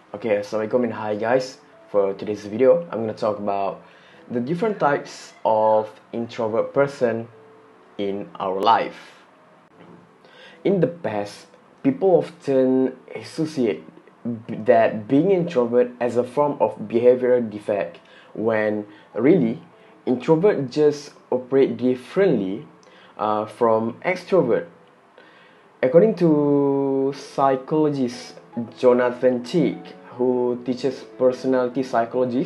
Okay, assalamualaikum and hi guys. For today's video, I'm gonna talk about the different types of introvert person in our life. In the past, people often associate that being introvert as a form of behavioral defect when really introvert just operate differently from extrovert. According to psychologist Jonathan Chick, who teaches personality psychology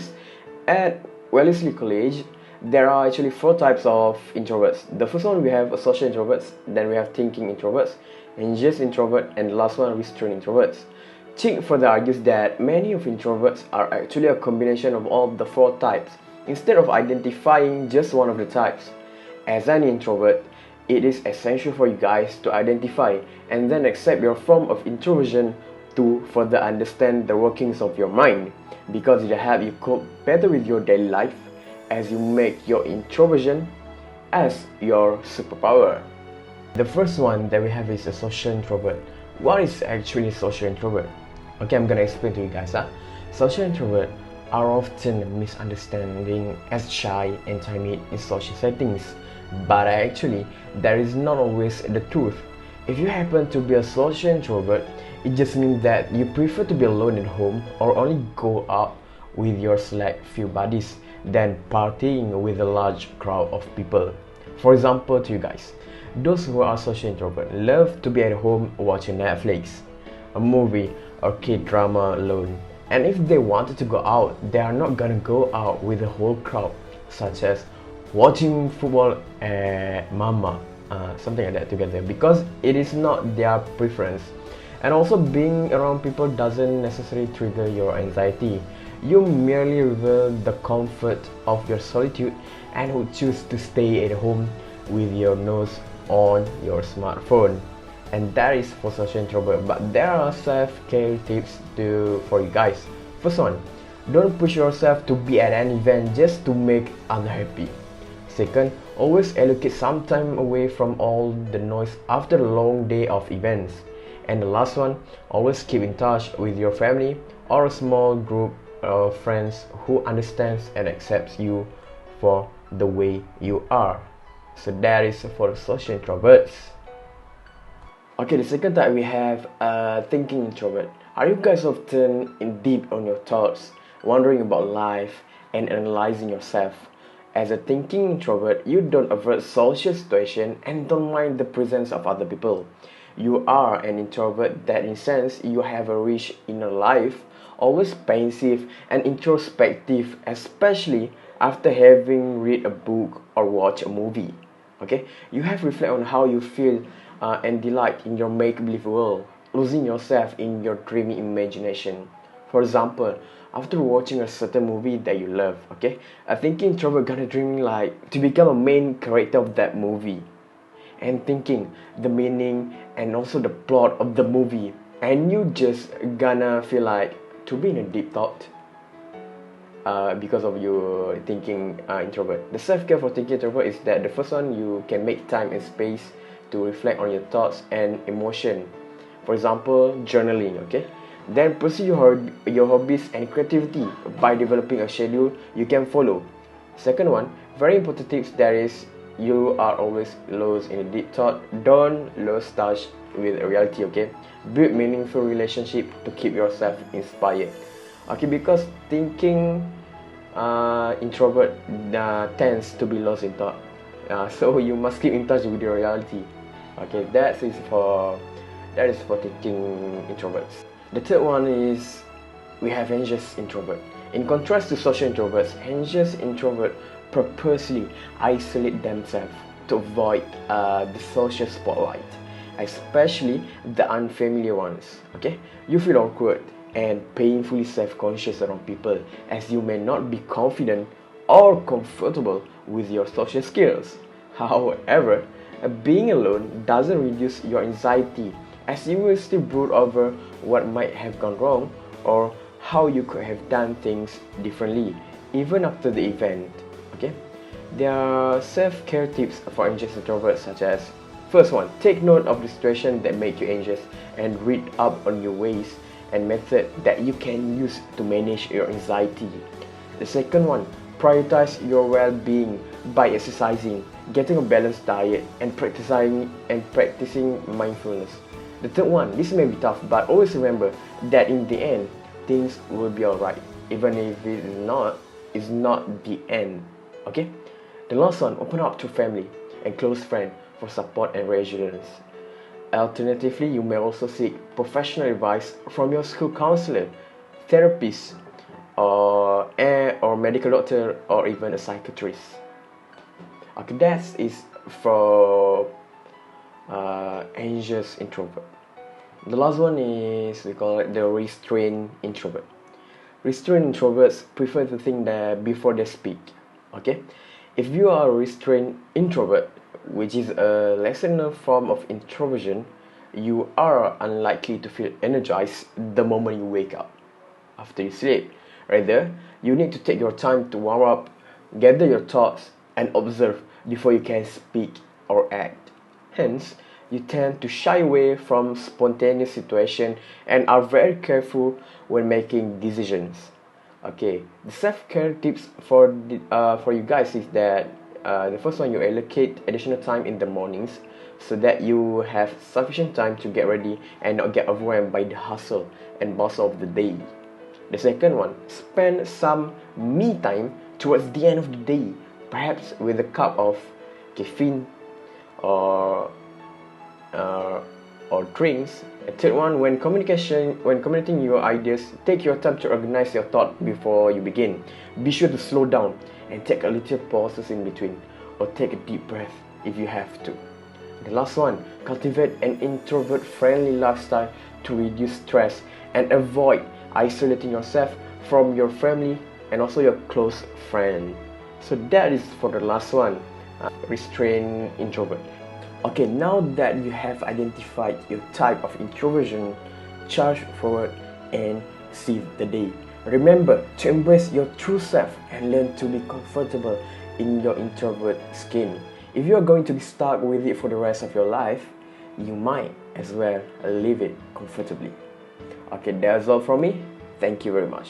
at Wellesley College, there are actually four types of introverts. The first one we have social introverts, then we have thinking introverts, anxious introvert, and the last one restrained introverts. Chick further argues that many of introverts are actually a combination of all the four types, instead of identifying just one of the types. As an introvert, it is essential for you guys to identify and then accept your form of introversion to further understand the workings of your mind, because it will help you cope better with your daily life as you make your introversion as your superpower. The first one that we have is a social introvert. What is actually a social introvert? Okay, I'm gonna explain to you guys. Social introvert are often misunderstanding as shy and timid in social settings, but actually that is not always the truth. If you happen to be a social introvert, it just means that you prefer to be alone at home or only go out with your select few buddies than partying with a large crowd of people. For example, to you guys, those who are social introvert love to be at home watching Netflix, a movie or K-drama alone. And if they wanted to go out, they are not gonna go out with the whole crowd, such as watching football at mama, something like that together, because it is not their preference. And also, being around people doesn't necessarily trigger your anxiety. You merely reveal the comfort of your solitude and would choose to stay at home with your nose on your smartphone. And that is for social introvert. But there are self-care tips for you guys. First one, don't push yourself to be at an event just to make unhappy. Second, always allocate some time away from all the noise after a long day of events. And the last one, always keep in touch with your family or a small group of friends who understands and accepts you for the way you are. So that is for the social introverts. Okay, the second type we have thinking introvert. Are you guys often in deep on your thoughts, wondering about life and analyzing yourself? As a thinking introvert, you don't avoid social situation and don't mind the presence of other people. You are an introvert that in sense you have a rich inner life, always pensive and introspective, especially after having read a book or watch a movie. Okay, you have reflect on how you feel and delight in your make-believe world, losing yourself in your dreamy imagination. For example, after watching a certain movie that you love, okay, a thinking introvert gonna dream like to become a main character of that movie and thinking the meaning and also the plot of the movie, and you just gonna feel like to be in a deep thought because of your thinking introvert. The self-care for thinking introvert is that the first one, you can make time and space to reflect on your thoughts and emotion. For example, journaling, okay? Then pursue your hobbies and creativity by developing a schedule you can follow. Second one, very important tips, that is, you are always lost in a deep thought. Don't lose touch with reality, okay? Build meaningful relationship to keep yourself inspired. Okay, because thinking introvert tends to be lost in thought. So you must keep in touch with your reality. Okay, that is for thinking introverts. The third one is we have anxious introvert. In contrast to social introverts, anxious introvert purposely isolate themselves to avoid the social spotlight, especially the unfamiliar ones. Okay, you feel awkward and painfully self-conscious around people as you may not be confident or comfortable with your social skills. However, being alone doesn't reduce your anxiety, as you will still brood over what might have gone wrong or how you could have done things differently even after the event. Okay, there are self-care tips for anxious introverts, such as first one, take note of the situation that make you anxious and read up on your ways and method that you can use to manage your anxiety. The second one, prioritize your well-being by exercising, getting a balanced diet, and practicing mindfulness. The third one, this may be tough, but always remember that in the end, things will be alright, even if it's not the end. Okay? The last one, open up to family and close friends for support and reassurance. Alternatively, you may also seek professional advice from your school counselor, therapist, or medical doctor, or even a psychiatrist. Okay, that is for anxious introvert. The last one is, we call it the restrained introvert. Restrained introverts prefer to think before they speak. Okay, if you are a restrained introvert, which is a lesser form of introversion, you are unlikely to feel energized the moment you wake up after you sleep. Rather, you need to take your time to warm up, gather your thoughts, and observe before you can speak or act. Hence, you tend to shy away from spontaneous situations and are very careful when making decisions. Okay, the self-care tips for you guys is that the first one, you allocate additional time in the mornings so that you have sufficient time to get ready and not get overwhelmed by the hustle and bustle of the day. The second one, spend some me time towards the end of the day, perhaps with a cup of caffeine or drinks. A third one, when communicating your ideas, take your time to organize your thought before you begin. Be sure to slow down and take a little pauses in between, or take a deep breath if you have to. The last one, cultivate an introvert-friendly lifestyle to reduce stress and avoid isolating yourself from your family and also your close friend. So that is for the last one, restrained introvert. Okay, now that you have identified your type of introversion, charge forward and seize the day. Remember to embrace your true self and learn to be comfortable in your introvert skin. If you are going to be stuck with it for the rest of your life, you might as well live it comfortably. Okay, that's all from me. Thank you very much.